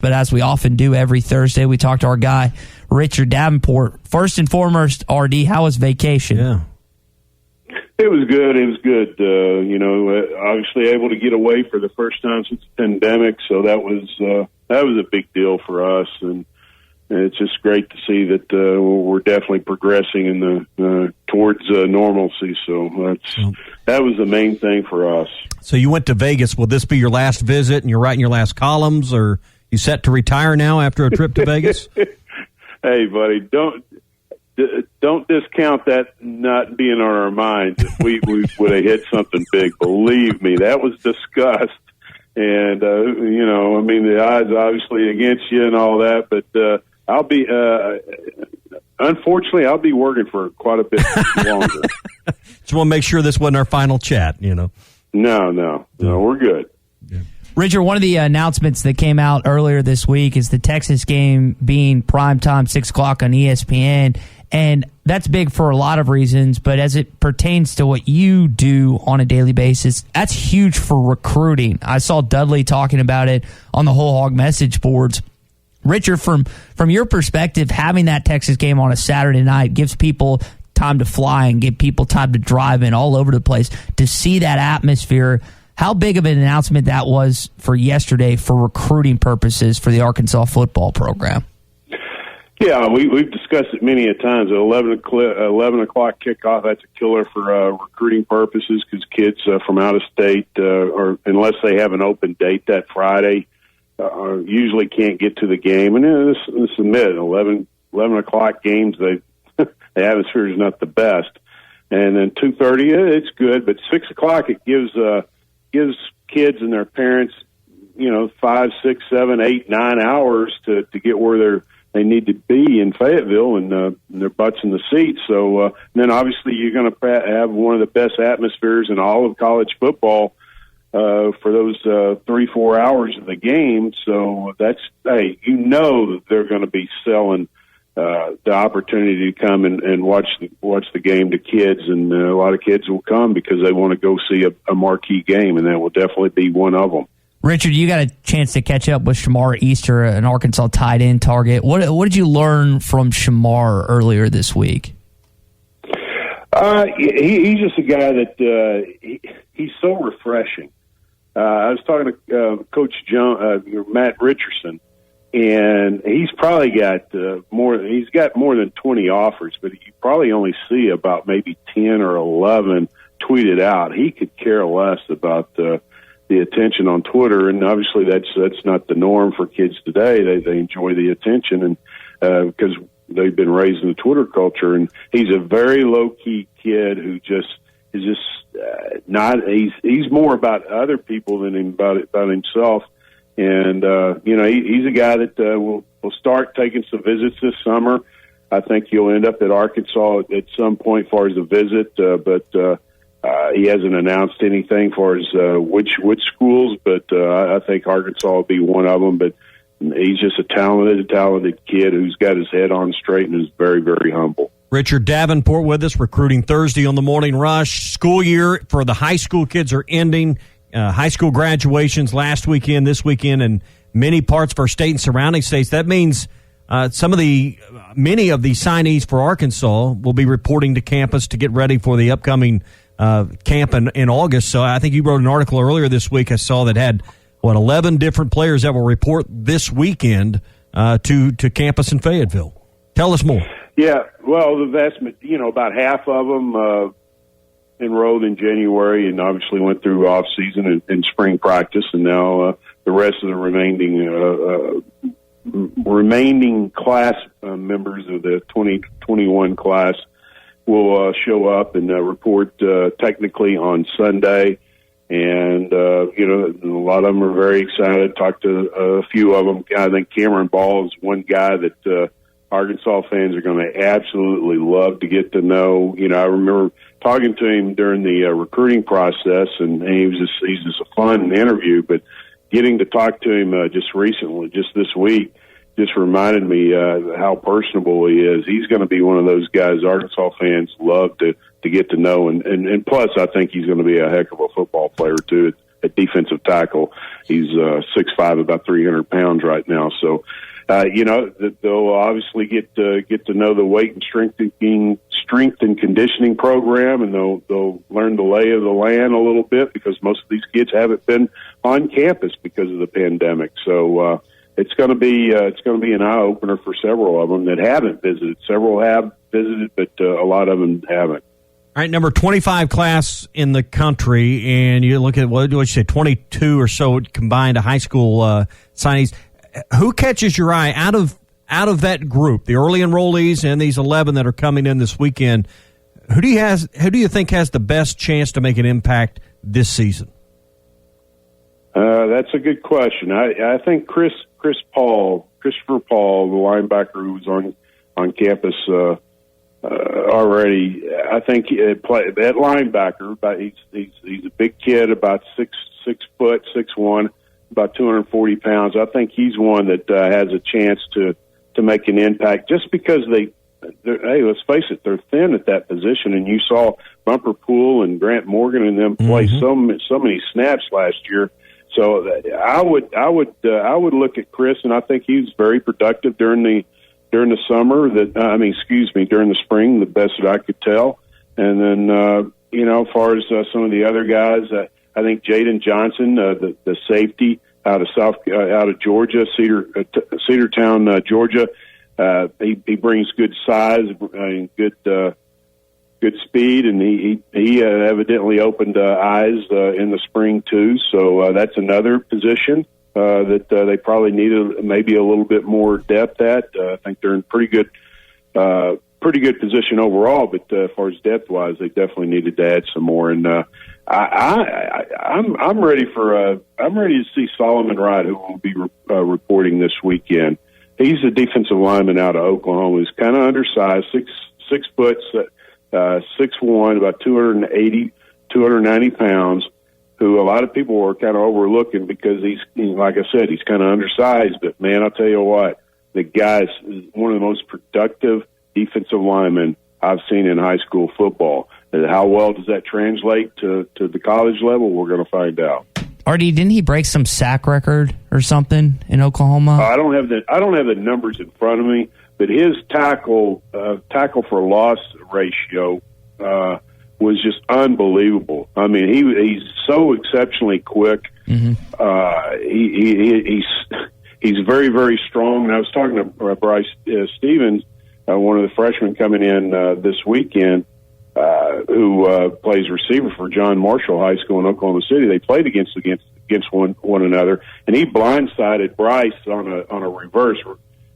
But as we often do every Thursday, we talk to our guy, Richard Davenport. First and foremost, RD, how was vacation? Yeah. It was good. It was good. Obviously able to get away for the first time since the pandemic, so that was a big deal for us, and it's just great to see that we're definitely progressing in towards normalcy. So that was the main thing for us. So you went to Vegas. Will this be your last visit, and you're writing your last columns, or you set to retire now after a trip to Vegas? Hey, buddy, don't discount that not being on our minds. If we would have hit something big, believe me, that was discussed. And, the odds obviously against you and all that, but unfortunately, I'll be working for quite a bit longer. Just want to make sure this wasn't our final chat, No, we're good. Yeah. Richard, one of the announcements that came out earlier this week is the Texas game being primetime, 6 o'clock on ESPN. And that's big for a lot of reasons, but as it pertains to what you do on a daily basis, that's huge for recruiting. I saw Dudley talking about it on the Whole Hog message boards. Richard, from your perspective, having that Texas game on a Saturday night gives people time to fly and give people time to drive in all over the place to see that atmosphere. How big of an announcement that was for yesterday for recruiting purposes for the Arkansas football program? Yeah, we've discussed it many a times. At 11 o'clock kickoff, that's a killer for recruiting purposes because kids from out of state, or unless they have an open date that Friday, usually can't get to the game. And let's admit, 11 o'clock games, the atmosphere is not the best. And then 2:30, it's good, but 6 o'clock, it gives kids and their parents, 5, 6, 7, 8, 9 hours to get where they need to be in Fayetteville, and their butts in the seats. So then obviously you're going to have one of the best atmospheres in all of college football for those 3-4 hours of the game. So that they're going to be selling the opportunity to come and watch the game to kids, and a lot of kids will come because they want to go see a marquee game, and that will definitely be one of them. Richard, you got a chance to catch up with Shamar Easter, an Arkansas tight end target. What did you learn from Shamar earlier this week? He's just a guy that he's so refreshing. I was talking to Coach Matt Richardson, and he's probably got more. He's got more than 20 offers, but you probably only see about maybe 10 or 11 tweeted out. He could care less about the attention on Twitter, and obviously that's not the norm for kids today. They enjoy the attention, and because they've been raised in the Twitter culture. And he's a very low key kid who is not. He's more about other people than about himself. And he's a guy that will start taking some visits this summer. I think he'll end up at Arkansas at some point as far as a visit, but. He hasn't announced anything for his which schools, but I think Arkansas will be one of them. But he's just a talented kid who's got his head on straight and is very, very humble. Richard Davenport with us, recruiting Thursday on the Morning Rush. School year for the high school kids are ending. High school graduations last weekend, this weekend, and many parts of our state and surrounding states. That means many of the signees for Arkansas will be reporting to campus to get ready for the upcoming camp in August. So I think you wrote an article earlier this week I saw that had 11 different players that will report this weekend to campus in Fayetteville. Tell us more. Yeah, well, the vast, about half of them enrolled in January and obviously went through off season and spring practice, and now the rest of the remaining class members of the 2021 class will show up and report technically on Sunday. And, a lot of them are very excited. Talked to a few of them. I think Cameron Ball is one guy that Arkansas fans are going to absolutely love to get to know. I remember talking to him during the recruiting process, and he's just a fun interview. But getting to talk to him just recently, just this week, just reminded me how personable he is. He's going to be one of those guys Arkansas fans love to get to know, and plus I think he's going to be a heck of a football player too at defensive tackle. He's 6'5", about 300 pounds right now. So, they'll obviously get to know the weight and strength and conditioning program, and they'll learn the lay of the land a little bit, because most of these kids haven't been on campus because of the pandemic. So it's going to be an eye opener for several of them that haven't visited. Several have visited, but a lot of them haven't. All right, number 25 class in the country, and you look at what you say, 22 or so combined high school signees. Who catches your eye out of that group, the early enrollees and these 11 that are coming in this weekend? Who do you think has the best chance to make an impact this season? That's a good question. I think Christopher Paul, the linebacker who was on campus already. I think at linebacker, he's a big kid, about 6 foot, 6'1", about 240 pounds. I think he's one that has a chance to make an impact, just because hey, let's face it, they're thin at that position, and you saw Bumper Poole and Grant Morgan and them play so many snaps last year. So I would look at Chris, and I think he was very productive during the summer. During the spring, the best that I could tell. And then as far as some of the other guys, I think Jaden Johnson, the safety out of Georgia, Cedartown, Georgia, he brings good size and good speed, and he evidently opened eyes in the spring too. So that's another position that they probably need maybe a little bit more depth at. I think they're in pretty good position overall, but as far as depth wise, they definitely needed to add some more. And I'm ready to see Solomon Wright, who will be reporting this weekend. He's a defensive lineman out of Oklahoma. He's kind of undersized, 6 foot, 6'1", about 290 pounds, who a lot of people are kind of overlooking because he's, like I said, he's kind of undersized. But, man, I'll tell you what, the guy's one of the most productive defensive linemen I've seen in high school football. And how well does that translate to the college level? We're going to find out. Artie, didn't he break some sack record or something in Oklahoma? I don't have the numbers in front of me, but his tackle for loss ratio was just unbelievable. I mean, he's so exceptionally quick. Mm-hmm. He's very, very strong. And I was talking to Bryce Stevens, one of the freshmen coming in this weekend, who plays receiver for John Marshall High School in Oklahoma City. They played against one another, and he blindsided Bryce on a reverse.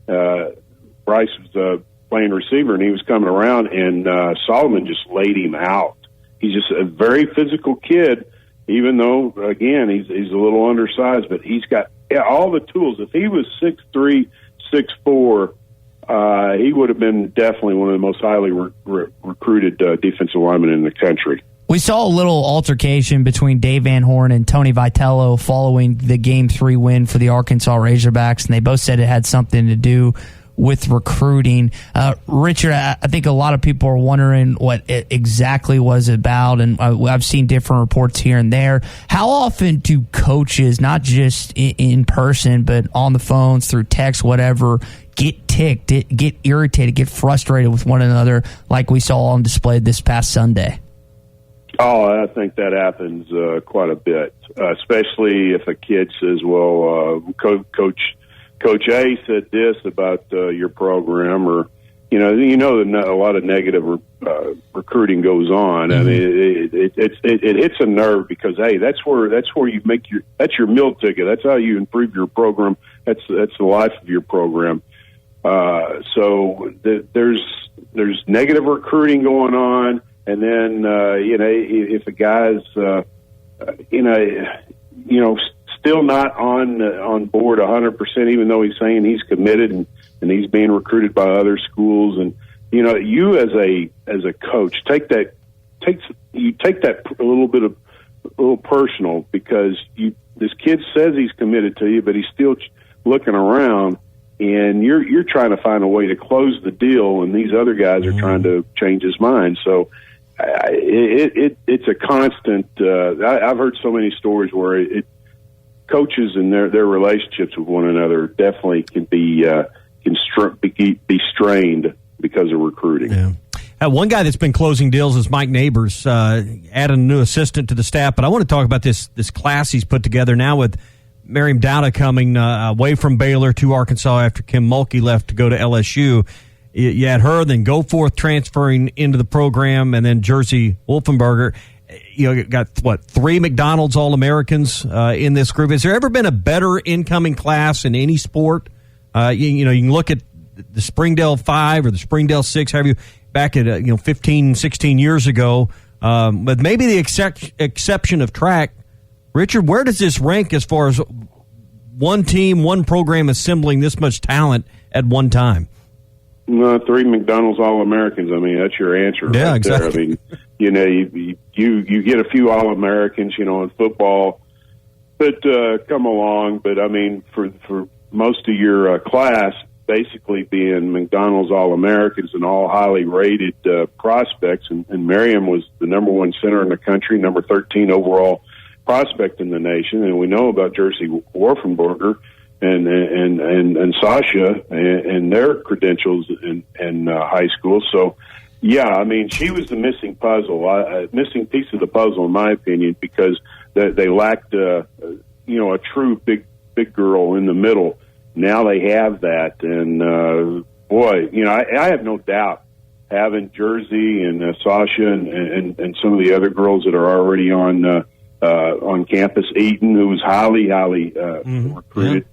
Bryce was playing receiver, and he was coming around, and Solomon just laid him out. He's just a very physical kid, even though, again, he's a little undersized, but he's got all the tools. If he was 6'3", 6'4", he would have been definitely one of the most highly recruited defensive linemen in the country. We saw a little altercation between Dave Van Horn and Tony Vitello following the Game 3 win for the Arkansas Razorbacks, and they both said it had something to do with recruiting. Richard, I think a lot of people are wondering what it exactly was about, and I've seen different reports here and there. How often do coaches, not just in person, but on the phones, through text, whatever, get ticked, get irritated, get frustrated with one another like we saw on display this past Sunday? Oh, I think that happens quite a bit, especially if a kid says, well, Coach A said this about your program, or a lot of negative recruiting goes on. Mm-hmm. I mean, it hits a nerve because, hey, that's where you make that's your meal ticket. That's how you improve your program. That's the life of your program. So there's negative recruiting going on, and then if a guy's still not on board 100%, even though he's saying he's committed and he's being recruited by other schools. And, you as a coach take that a little personal, because this kid says he's committed to you, but he's still looking around, and you're trying to find a way to close the deal, and these other guys are trying to change his mind. So it's a constant. I've heard so many stories where coaches and their relationships with one another definitely can be strained because of recruiting. Yeah. One guy that's been closing deals is Mike Neighbors, adding a new assistant to the staff. But I want to talk about this class he's put together now with Miriam Dowda coming away from Baylor to Arkansas after Kim Mulkey left to go to LSU. You had her, then Goforth transferring into the program, and then Jersey Wolfenberger. You got, 3 McDonald's All-Americans in this group. Has there ever been a better incoming class in any sport? You can look at the Springdale 5 or the Springdale 6, however you, back at 15, 16 years ago. But maybe the exception of track. Richard, where does this rank as far as one team, one program assembling this much talent at one time? 3 McDonald's All-Americans. I mean, that's your answer. Yeah, right exactly. There. I mean, you get a few All-Americans, in football that come along. But, I mean, for most of your class, basically being McDonald's All-Americans and all highly rated prospects. And Miriam was the number 1 center in the country, number 13 overall prospect in the nation. And we know about Jersey Wolfenberger and Sasha and their credentials in high school. So, yeah, I mean, she was the missing missing piece of the puzzle, in my opinion, because they lacked, a true big girl in the middle. Now they have that, and boy, I have no doubt having Jersey and Sasha and some of the other girls that are already on campus. Eaton, who was highly recruited.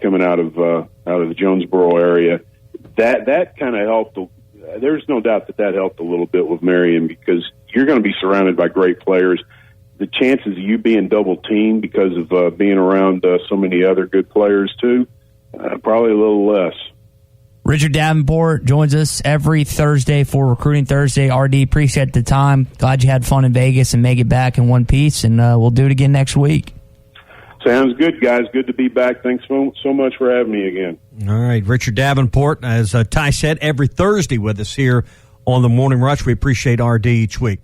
Coming out of the Jonesboro area, that kind of helped. There's no doubt that helped a little bit with Miriam, because you're going to be surrounded by great players. The chances of you being double teamed because of being around so many other good players too, probably a little less. Richard Davenport joins us every Thursday for Recruiting Thursday. RD, appreciate the time. Glad you had fun in Vegas and make it back in one piece, and we'll do it again next week. Sounds good, guys. Good to be back. Thanks so much for having me again. All right. Richard Davenport, as Ty said, every Thursday with us here on the Morning Rush. We appreciate RD each week.